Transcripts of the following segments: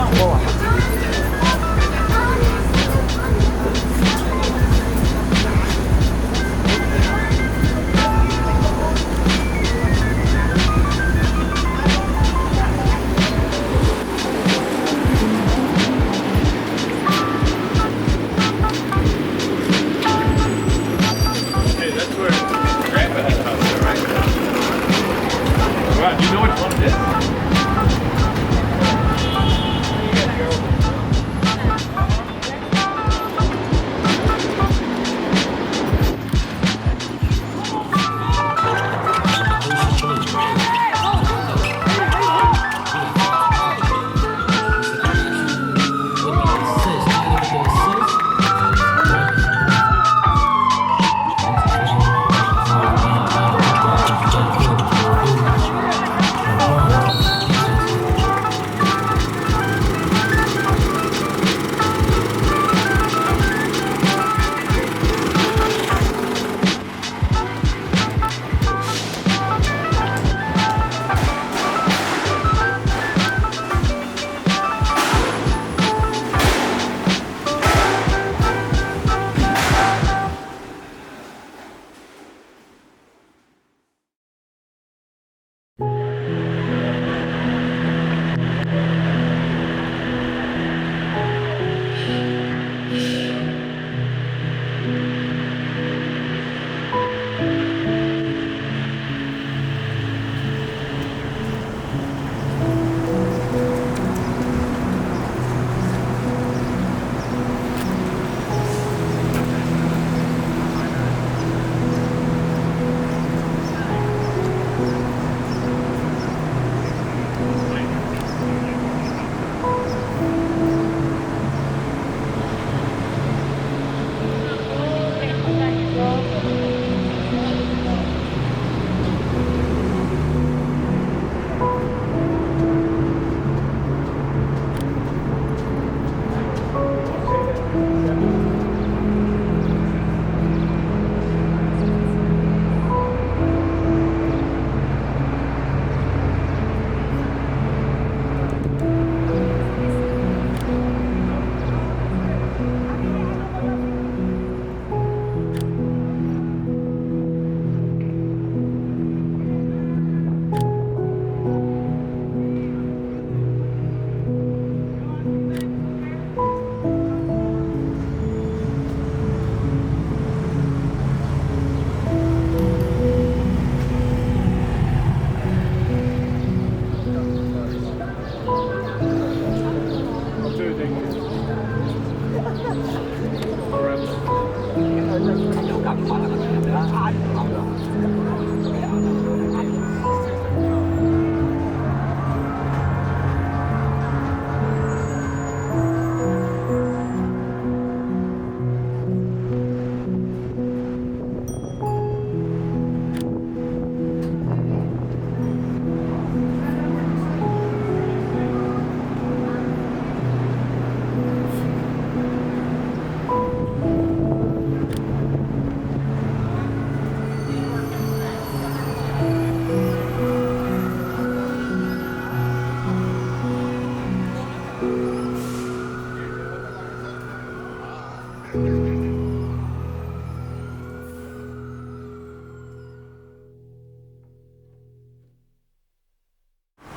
างบ่วะ Wow, do you know which one it is?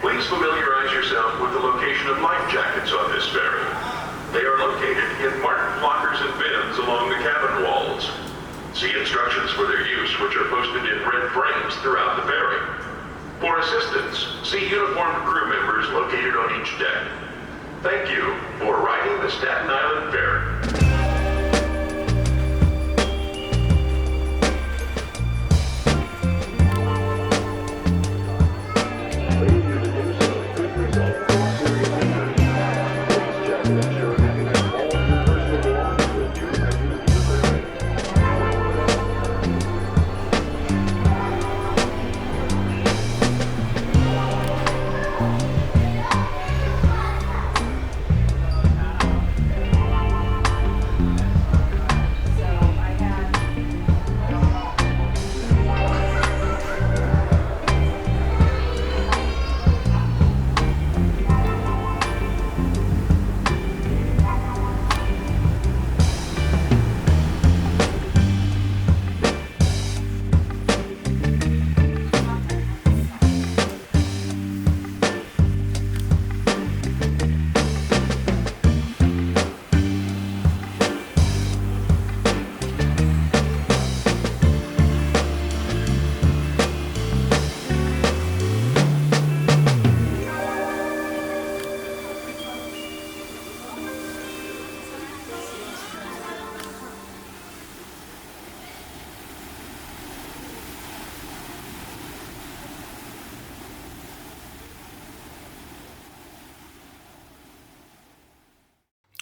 Please familiarize yourself with the location of life jackets on this ferry. They are located in marked lockers and bins along the cabin walls. See instructions for their use, which are posted in red frames throughout the ferry. For assistance, see uniformed crew members located on each deck. Thank you for riding the Staten Island Ferry.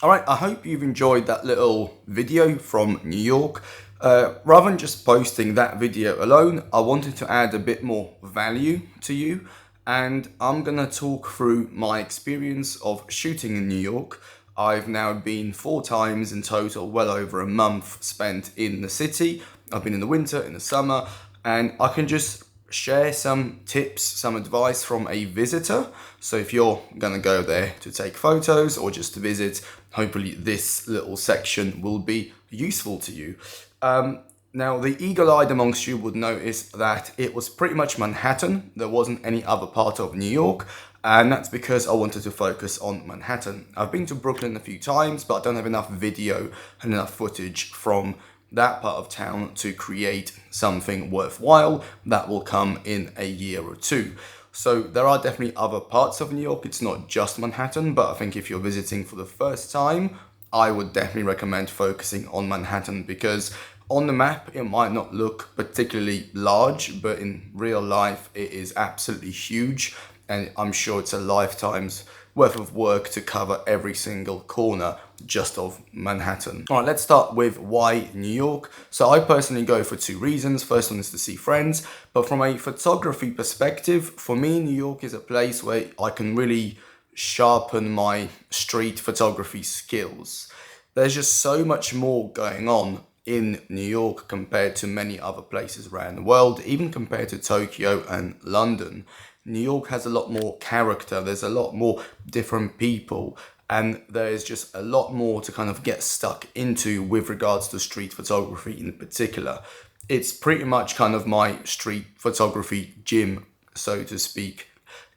Alright, I hope you've enjoyed that little video from New York. Rather than just posting that video alone, I wanted to add a bit more value to you, and I'm gonna talk through my experience of shooting in New York. I've now been 4 times in total, well over a month spent in the city. I've been in the winter, in the summer, and I can just share some tips, some advice from a visitor. So if you're gonna go there to take photos or just to visit, hopefully this little section will be useful to you. Now, the eagle-eyed amongst you would notice that it was pretty much Manhattan. There wasn't any other part of New York, and that's because I wanted to focus on Manhattan. I've been to Brooklyn a few times, but I don't have enough video and enough footage from that part of town to create something worthwhile that will come in a year or two. So there are definitely other parts of New York. It's not just Manhattan, but I think if you're visiting for the first time, I would definitely recommend focusing on Manhattan, because on the map it might not look particularly large, but in real life it is absolutely huge, and I'm sure it's a lifetime's worth of work to cover every single corner just of Manhattan. All right, let's start with why New York. So I personally go for 2 reasons. First one is to see friends, but from a photography perspective, for me, New York is a place where I can really sharpen my street photography skills. There's just so much more going on in New York compared to many other places around the world, even compared to Tokyo and London. New York has a lot more character, there's a lot more different people, and there's just a lot more to kind of get stuck into with regards to street photography in particular. It's pretty much kind of my street photography gym, so to speak.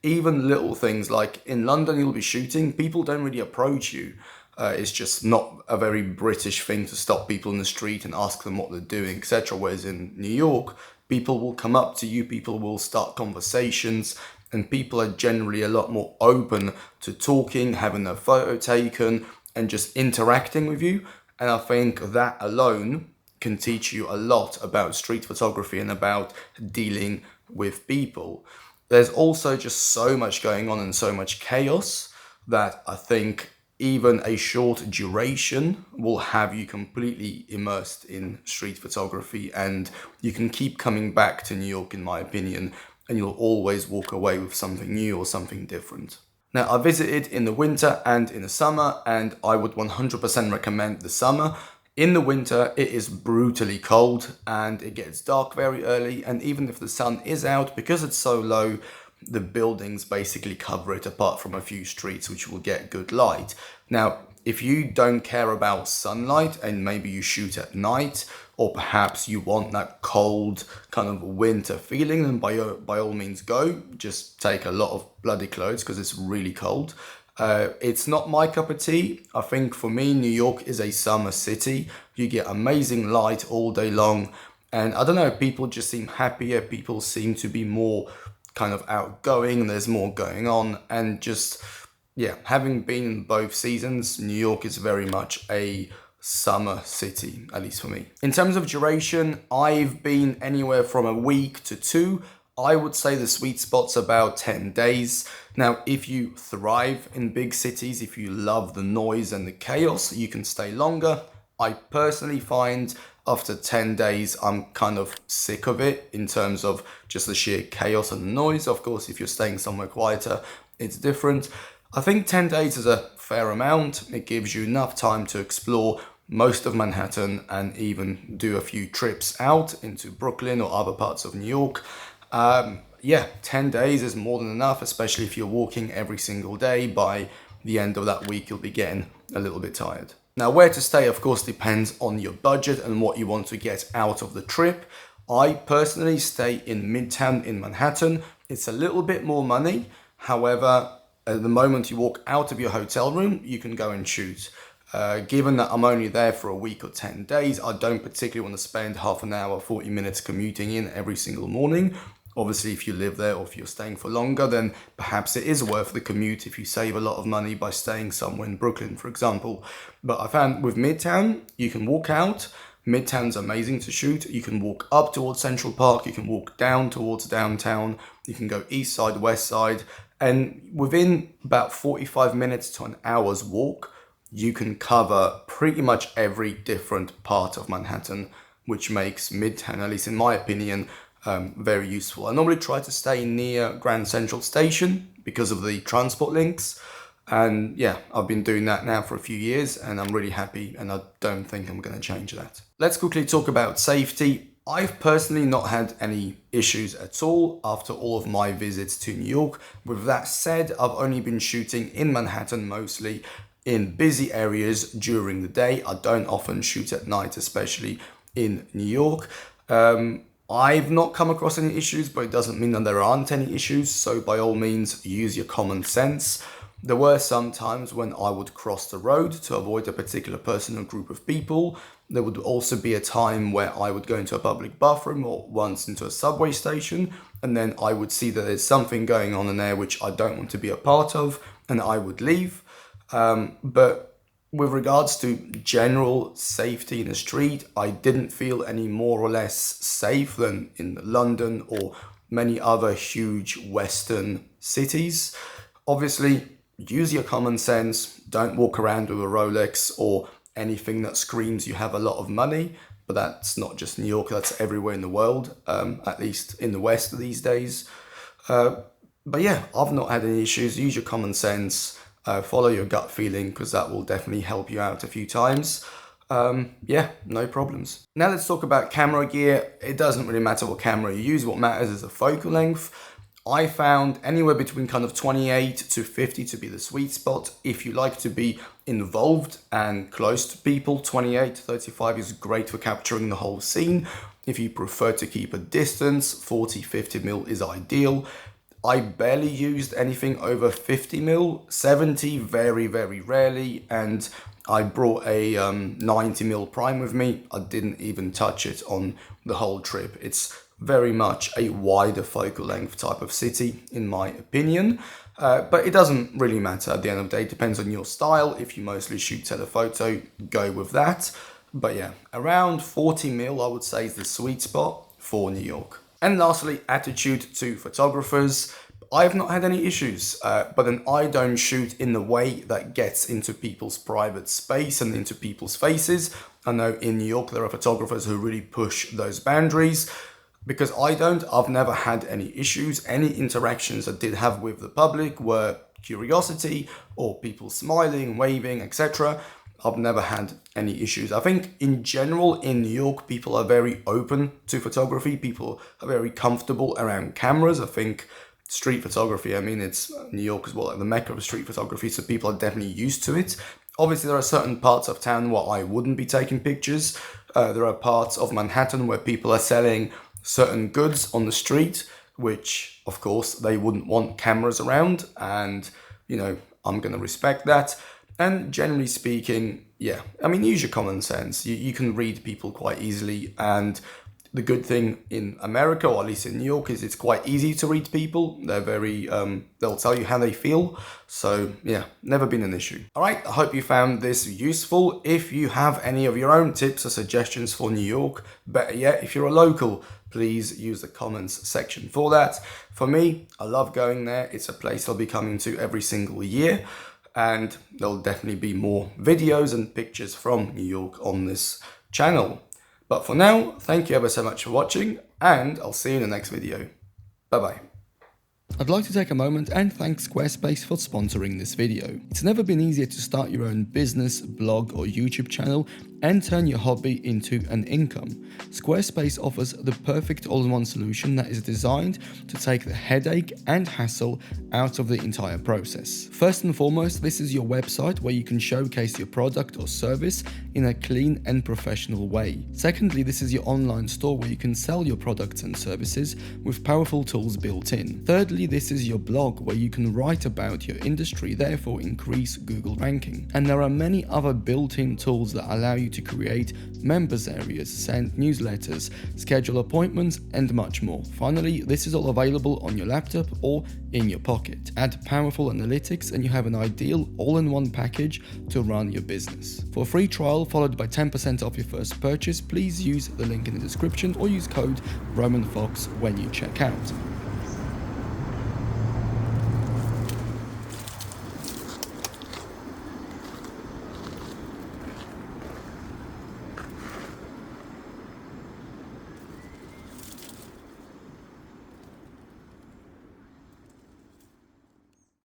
Even little things like in London, you'll be shooting, people don't really approach you. It's just not a very British thing to stop people in the street and ask them what they're doing, etc. Whereas in New York, people will come up to you, people will start conversations, and people are generally a lot more open to talking, having a photo taken, and just interacting with you. And I think that alone can teach you a lot about street photography and about dealing with people. There's also just so much going on and so much chaos that I think even a short duration will have you completely immersed in street photography, and you can keep coming back to New York, in my opinion, and you'll always walk away with something new or something different. Now, I visited in the winter and in the summer, and I would 100% recommend the summer. In the winter, it is brutally cold and it gets dark very early, and even if the sun is out, because it's so low, the buildings basically cover it apart from a few streets which will get good light. Now, if you don't care about sunlight and maybe you shoot at night, or perhaps you want that cold kind of winter feeling, then by all means go. Just take a lot of bloody clothes because it's really cold. It's not my cup of tea. I think for me, New York is a summer city. You get amazing light all day long. And I don't know, people just seem happier. People seem to be more kind of outgoing. There's more going on. And just, yeah, having been in both seasons, New York is very much a summer city, at least for me. In terms of duration, I've been anywhere from a week to 2. I would say the sweet spot's about 10 days. Now, if you thrive in big cities, if you love the noise and the chaos, you can stay longer. I personally find after 10 days, I'm kind of sick of it in terms of just the sheer chaos and the noise. Of course, if you're staying somewhere quieter, it's different. I think 10 days is a fair amount. It gives you enough time to explore most of Manhattan and even do a few trips out into Brooklyn or other parts of New York. 10 days is more than enough, especially if you're walking every single day. By the end of that week, you'll be getting a little bit tired. Now, where to stay, of course, depends on your budget and what you want to get out of the trip. I personally stay in Midtown in Manhattan. It's a little bit more money. However, at the moment you walk out of your hotel room, you can go and shoot. Given that I'm only there for a week or 10 days, I don't particularly want to spend half an hour, 40 minutes commuting in every single morning. Obviously, if you live there or if you're staying for longer, then perhaps it is worth the commute if you save a lot of money by staying somewhere in Brooklyn, for example. But I found with Midtown, you can walk out. Midtown's amazing to shoot. You can walk up towards Central Park. You can walk down towards downtown. You can go east side, west side. And within about 45 minutes to an hour's walk, you can cover pretty much every different part of Manhattan, which makes Midtown, at least in my opinion, very useful. I normally try to stay near Grand Central Station because of the transport links. And yeah, I've been doing that now for a few years and I'm really happy, and I don't think I'm going to change that. Let's quickly talk about safety. I've personally not had any issues at all after all of my visits to New York. With that said, I've only been shooting in Manhattan mostly in busy areas during the day. I don't often shoot at night, especially in New York. I've not come across any issues, but it doesn't mean that there aren't any issues. So by all means, use your common sense. There were some times when I would cross the road to avoid a particular person or group of people. There would also be a time where I would go into a public bathroom or once into a subway station, and then I would see that there's something going on in there which I don't want to be a part of, and I would leave. But with regards to general safety in the street, I didn't feel any more or less safe than in London or many other huge Western cities. Obviously, use your common sense. Don't walk around with a Rolex or anything that screams you have a lot of money. But that's not just New York, that's everywhere in the world, at least in the West these days. But yeah, I've not had any issues. Use your common sense. Follow your gut feeling, because that will definitely help you out a few times. Yeah, no problems. Now let's talk about camera gear. It doesn't really matter what camera you use. What matters is the focal length. I found anywhere between kind of 28 to 50 to be the sweet spot. If you like to be involved and close to people, 28 to 35 is great for capturing the whole scene. If you prefer to keep a distance, 40, 50 mil is ideal. I barely used anything over 50 mil, 70 very, very rarely, and I brought a 90 mil prime with me. I didn't even touch it on the whole trip. It's very much a wider focal length type of city, in my opinion. But it doesn't really matter at the end of the day. It depends on your style. If you mostly shoot telephoto, go with that. But yeah, around 40 mil, I would say, is the sweet spot for New York. And lastly, attitude to photographers. I've not had any issues, but then I don't shoot in the way that gets into people's private space and into people's faces. I know in New York there are photographers who really push those boundaries. Because I've never had any issues. Any interactions I did have with the public were curiosity or people smiling, waving, etc. I've never had any issues. I think in general in New York, people are very open to photography. People are very comfortable around cameras. I think street photography, it's New York as well, like the mecca of street photography, so people are definitely used to it. Obviously, there are certain parts of town where I wouldn't be taking pictures. There are parts of Manhattan where people are selling certain goods on the street, which of course they wouldn't want cameras around, and I'm going to respect that. And generally speaking, yeah, use your common sense. You can read people quite easily, and the good thing in America, or at least in New York, is it's quite easy to read people. They're very, they'll tell you how they feel. So yeah, never been an issue. All right, I hope you found this useful. If you have any of your own tips or suggestions for New York, better yet, if you're a local, please use the comments section for that. For me, I love going there. It's a place I'll be coming to every single year, and there'll definitely be more videos and pictures from New York on this channel. But for now, thank you ever so much for watching, and I'll see you in the next video. Bye-bye. I'd like to take a moment and thank Squarespace for sponsoring this video. It's never been easier to start your own business, blog or YouTube channel and turn your hobby into an income. Squarespace offers the perfect all-in-one solution that is designed to take the headache and hassle out of the entire process. First and foremost, this is your website where you can showcase your product or service in a clean and professional way. Secondly, this is your online store where you can sell your products and services with powerful tools built in. Thirdly, this is your blog where you can write about your industry, therefore increase Google ranking. And there are many other built-in tools that allow you to create members areas, send newsletters, schedule appointments, and much more. Finally, this is all available on your laptop or in your pocket. Add powerful analytics and you have an ideal all-in-one package to run your business. For a free trial followed by 10% off your first purchase, please use the link in the description or use code RomanFox when you check out.